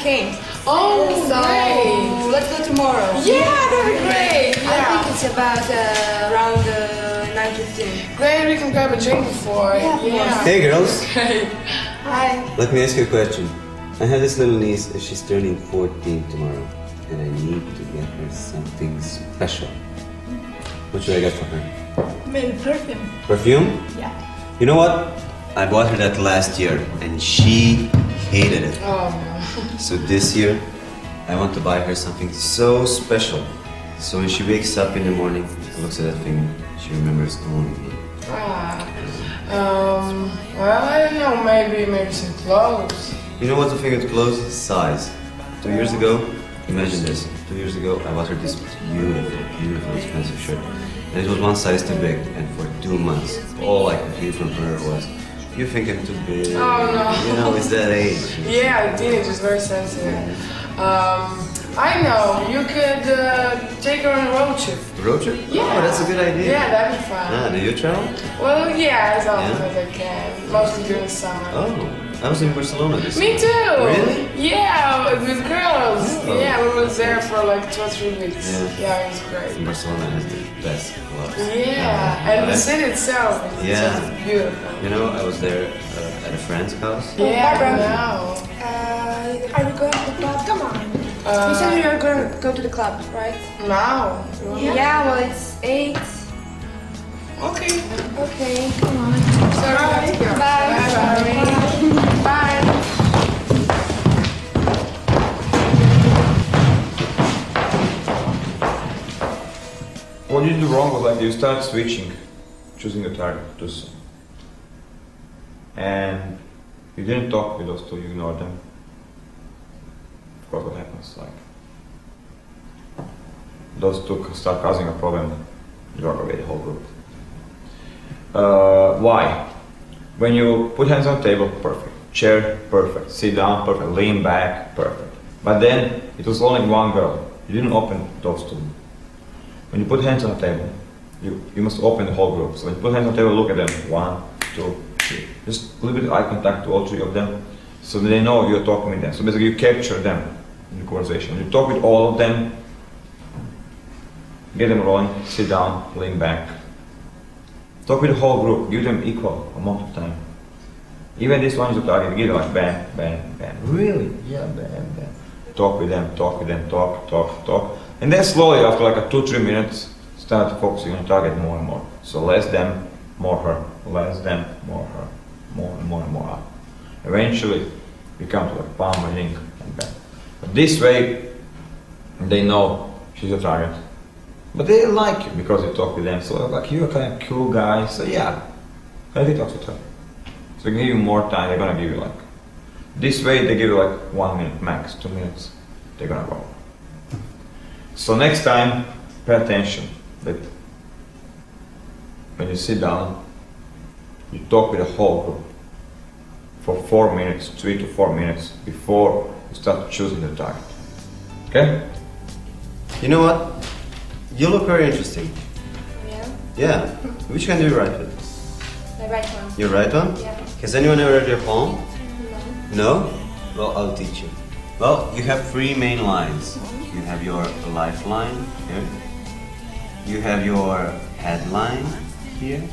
came. Oh, so great. let's go tomorrow. Yeah, that'd be great. I think it's about around 9:15. Great, we can grab a drink before. Yeah. Hey girls, Hi. let me ask you a question. I have this little niece, she's turning 14 tomorrow, and I need to get her something special. What should I get for her? Maybe perfume. Perfume? Yeah. You know what? I bought her that last year, and she hated it. Oh, no. So this year, I want to buy her something so special. So when she wakes up in the morning, looks at that thing, she remembers only me. Well, I don't know, maybe some clothes. You know what's the thing with clothes? Size. 2 years ago, imagine this. 2 years ago, I bought her this beautiful, expensive shirt. And it was one size too big. And for 2 months, all I could hear from her was, "You think I'm too big." Oh, no. You know, it's that age. Yeah, teenage is very sensitive. I know, you could take her on a road trip. Road trip? Yeah. Oh, that's a good idea. Yeah, that'd be fun. Ah, do you travel? Well, yeah, as often Yeah? as I can. Mostly during the summer. Oh, I was in Barcelona this Me year. too! Really? Yeah, with girls. Oh. Yeah, we were there for like 2 or 3 weeks. Yeah. It was great. Barcelona has the best clubs. Yeah, and the city itself is Yeah. just beautiful. You know, I was there at a friend's house. Yeah, Barbara. I know. Are you going to the club? Come on. You said you were going to go to the club, right? Now? Yeah, well, it's 8. Okay. Okay, come on. Sorry, I have to go. Bye. Bye. Bye. What you do wrong was like you start switching, choosing the target too soon. And you didn't talk with those two, you ignored them. Of course what happens, like those two start causing a problem, you drag away the whole group. Why? When you put hands on the table, perfect. Chair, perfect. Sit down, perfect. Lean back, perfect. But then it was only one girl. You didn't open those two. When you put hands on the table, you must open the whole group. So when you put hands on the table, look at them. 1, 2, 3. Just a little bit of eye contact to all 3 of them, so they know you're talking with them. So basically you capture them in the conversation. You talk with all of them, get them rolling, sit down, lean back. Talk with the whole group, give them equal amount of time. Even this one is a target, give them like bam, bam, bam. Really? Yeah, bam, bam. Talk with them, talk, talk. And then slowly, after like 2-3 minutes, start focusing on the target more and more. So less them, more her, less them, more her, more and more up. Eventually, we come to like palm reading and bam. But this way, they know she's a target. But they like you because you talk with them. So like, you're kind of cool guy, so yeah, let me talk with her. So they give you more time, they're gonna give you like, this way they give you like 1 minute max, 2 minutes, they're gonna go. So next time, pay attention that when you sit down, you talk with the whole group for 4 minutes, 3 to 4 minutes before you start choosing the target. Okay? You know what? You look very interesting. Yeah? Yeah. Which hand do you write with? The right one. Your right one? Yeah. Has anyone ever read your palm? No. No? Well, I'll teach you. Well, you have 3 main lines. You have your lifeline here. You have your headline here.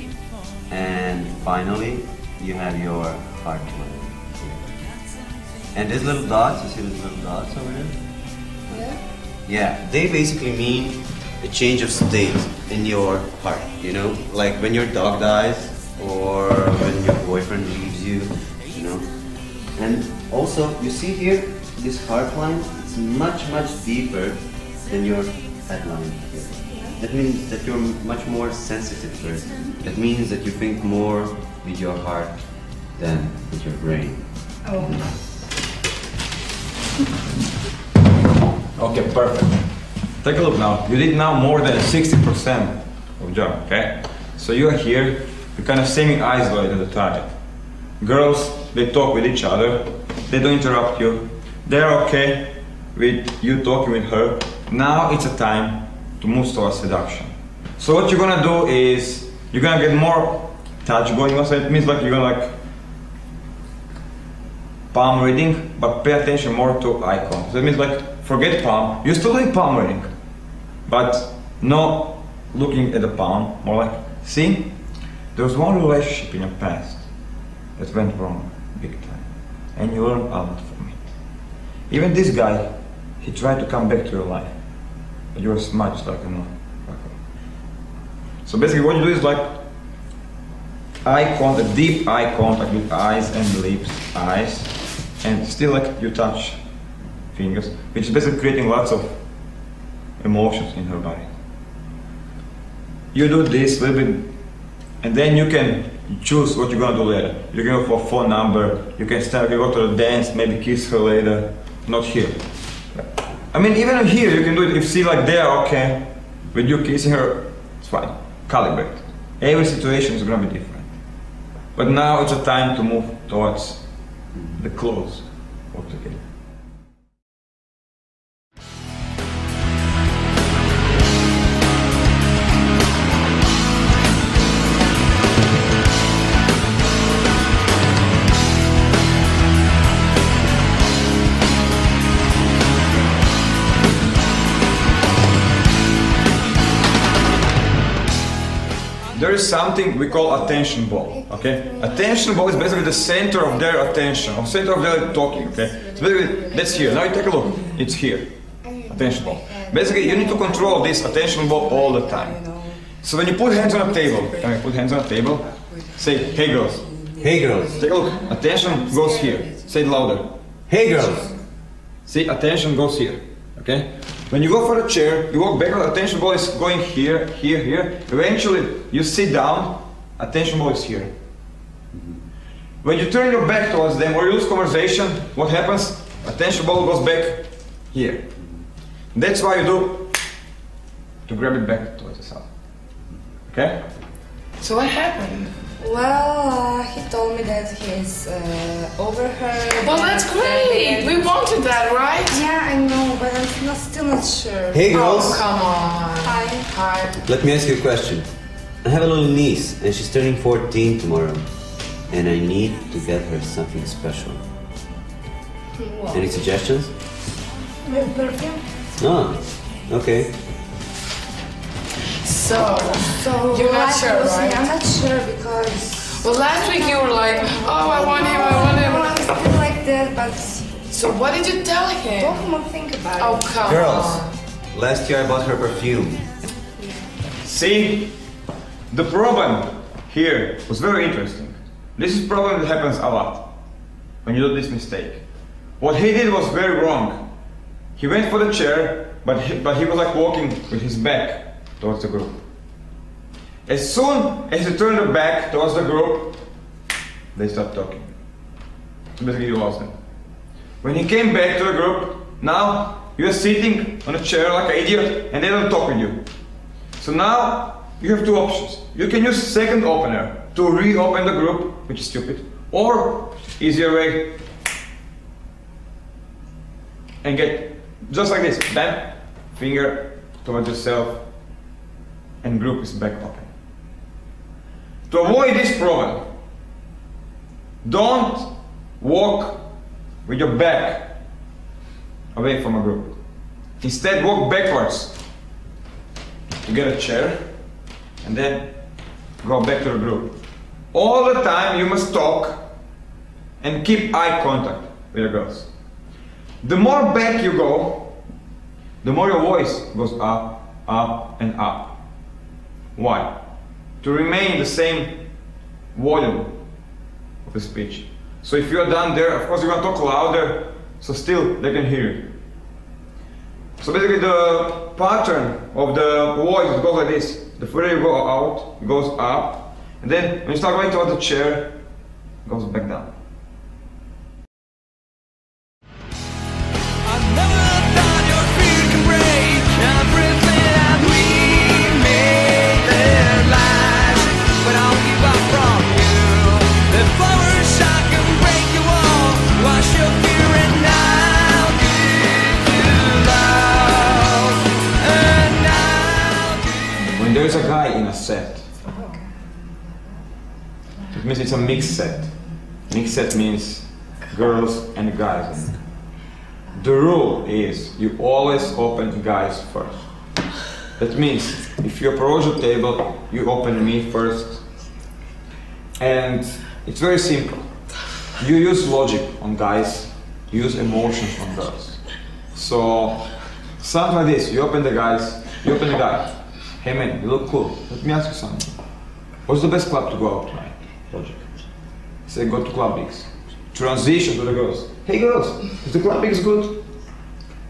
And finally, you have your heart line here. And these little dots, you see these little dots over there? Yeah? Yeah, they basically mean a change of state in your heart, you know? Like when your dog dies or when your boyfriend leaves you, you know? And also, you see here, this heart line, it's much deeper than your head line here. That means that you're much more sensitive person. That means that you think more with your heart than with your brain. Oh. Okay, perfect. Take a look now. You did now more than 60% of job, okay? So you are here, you're kind of semi-isolated the target. Girls, they talk with each other, they don't interrupt you, they're okay with you talking with her. Now it's a time to move towards seduction. So what you're gonna do is, you're gonna get more touch going on, so it means like you're gonna like palm reading, but pay attention more to eye contact. So that means like forget palm. You're still doing palm reading, but no looking at the palm. More like, see, there was one relationship in your past that went wrong big time, and you learned a lot from it. Even this guy, he tried to come back to your life, but you were smart, just like, you know. So basically what you do is like eye contact, deep eye contact with eyes and lips, eyes, and still like you touch fingers, which is basically creating lots of emotions in her body. You do this a little bit, and then you can choose what you're gonna do later. You can go for a phone number, you can start, you go to the dance, maybe kiss her later, not here. I mean, even here you can do it if you see like there, okay, with you kissing her, it's fine, calibrate. Every situation is gonna be different. But now it's a time to move towards the close altogether. There is something we call attention ball, okay? Attention ball is basically the center of their attention, or center of their talking, okay? So basically, that's here. Now you take a look. It's here. Attention ball. Basically, you need to control this attention ball all the time. So when you put hands on a table, say, hey girls. Hey girls. Take a look. Attention goes here. Say it louder. Hey girls. See, attention goes here, okay? When you go for a chair, you walk backward, attention ball is going here, here, here. Eventually, you sit down, attention ball is here. When you turn your back towards them or you lose conversation, what happens? Attention ball goes back here. That's why you do to grab it back towards yourself. Okay? So what happened? Well, he told me that he's over her. Well, that's great. We wanted that, right? Yeah, I know, but I'm still not sure. Hey girls. Oh, come on. Hi. Hi. Let me ask you a question. I have a little niece and she's turning 14 tomorrow. And I need to get her something special. What? Any suggestions? Maybe perfume? Ah, okay. So you're not sure, right? I'm not sure because... Well, last week you were like, oh, I want him, I want him. I'm still like that, but... So what did you tell him? Don't even think about it. Oh, come Girls, on. last year I bought her perfume. See, the problem here was very interesting. This is a problem that happens a lot when you do this mistake. What he did was very wrong. He went for the chair, but he was like walking with his back towards the group. As soon as he turned the back towards the group, they stopped talking. So basically you lost them. When he came back to the group, now you're sitting on a chair like an idiot and they don't talk with you. So now you have two options. You can use second opener to reopen the group, which is stupid, or easier way and get just like this, bam, finger towards yourself and group is back open. To avoid this problem, don't walk with your back away from a group. Instead, walk backwards to get a chair and then go back to the group. All the time you must talk and keep eye contact with the girls. The more back you go, the more your voice goes up, up and up. Why? To remain the same volume of the speech. So if you're down there, of course you're going to talk louder, so still they can hear you. So basically the pattern of the voice goes like this. The further you go out, it goes up, and then when you start going towards the chair, it goes back down. When there's a guy in a set, it means it's a mixed set. Mixed set means girls and guys in it. The rule is you always open guys first. That means if you approach the table, you open me first. And it's very simple. You use logic on guys, you use emotions on girls. So, something like this, you open the guys, you open the guy. Hey man, you look cool. Let me ask you something. What's the best club to go out tonight? Logic. Say go to Club X. Transition to the girls. Hey girls, is the Club X good?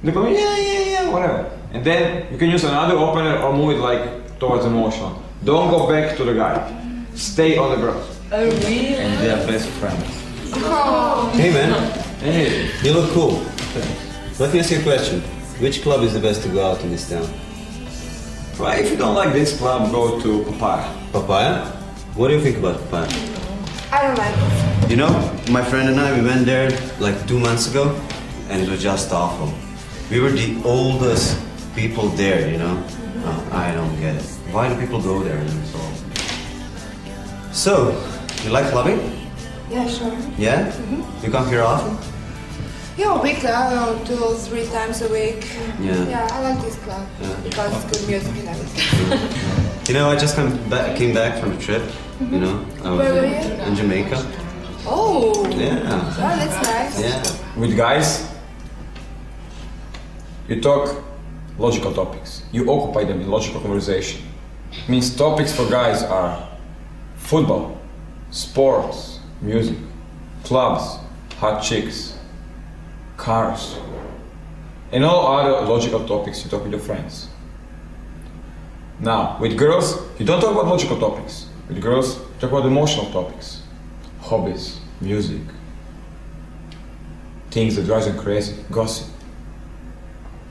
They go, yeah, whatever. And then you can use another opener or move it like towards emotional. Don't go back to the guy. Stay on the girls. Oh, really? And they are best friends. Oh. Hey man, Hey, you look cool. Let me ask you a question. Which club is the best to go out in this town? well, if you don't like this club, go to Papaya. Papaya? What do you think about Papaya? I don't like it. You know, my friend and I, we went there like 2 months ago, and it was just awful. We were the oldest people there, you know? I don't get it. Why do people go there? So, you like clubbing? Yeah, sure. Yeah? You come here often? Yeah, weekly, I don't know, 2 or 3 times a week. Yeah. Yeah, I like this club Yeah. because it's good music and everything. You know, I just came back from a trip, you know? I was Where were you? in Jamaica. Oh, Yeah. that's nice. Yeah. With guys, you talk logical topics. You occupy them in logical conversation. Means topics for guys are football, sports, music, clubs, hot chicks, cars, and all other logical topics you talk with your friends. Now, with girls, you don't talk about logical topics. With girls, you talk about emotional topics, hobbies, music, things that drive them crazy, gossip,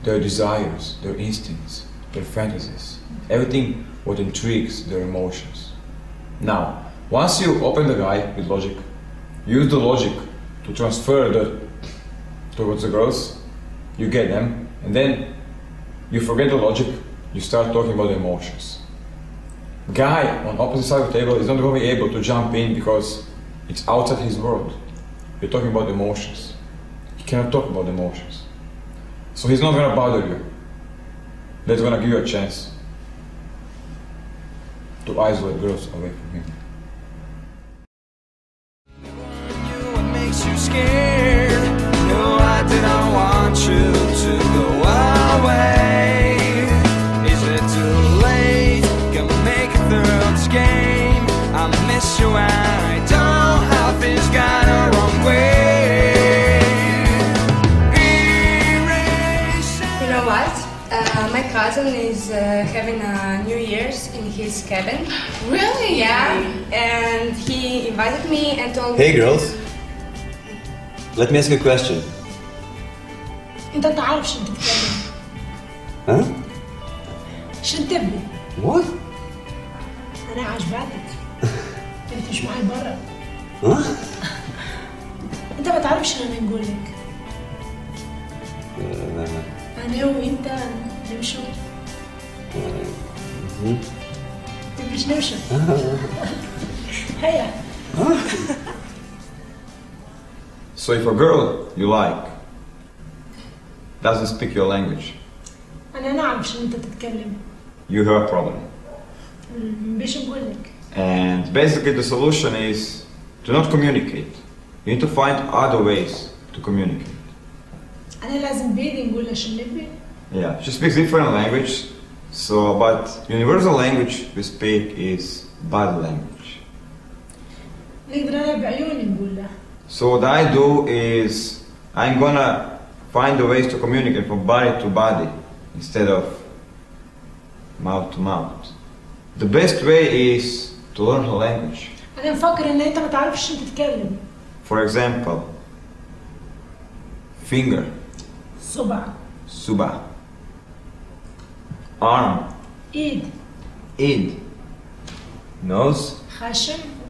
their desires, their instincts, their fantasies, everything what intrigues their emotions. Now, once you open the guy with logic, use the logic to transfer that towards the girls, you get them, and then you forget the logic, you start talking about the emotions. Guy on opposite side of the table is not going to be able to jump in because it's outside his world. You're talking about emotions. He cannot talk about emotions. So he's not going to bother you. That's going to give you a chance to isolate girls away from him. What makes you scared? No, I didn't want you to go away. Is it too late? Gonna make it through this game. I miss you and I don't have things got a wrong way. You know what? My cousin is having a New Year's in his cabin. Really? Yeah, and he invited me and told Hey me. girls, let me ask you a question. انت تعرف شو تتكلم Huh? شو تبي What? انا عجبتك انت مش معي برا Huh? انت ما تعرفش شو انا نقول لك انا وانت نمشوا تبيش نمشوا هيا So if a girl you like doesn't speak your language, انا نعرف شو انت تتكلم you have a problem. بيش نقول لك And basically the solution is to not communicate. You need to find other ways to communicate. انا لازم بيدي نقول له شو نبي Yeah, she speaks different language, so but universal language we speak is body language. نقدر انا بعيوني نقول له So what I do is I'm gonna find the ways to communicate from body to body instead of mouth to mouth. The best way is to learn her language. انا مفكر ان انت ما تعرفش شو تتكلم For example, finger, صبع suba, arm, ايد id, nose, خشم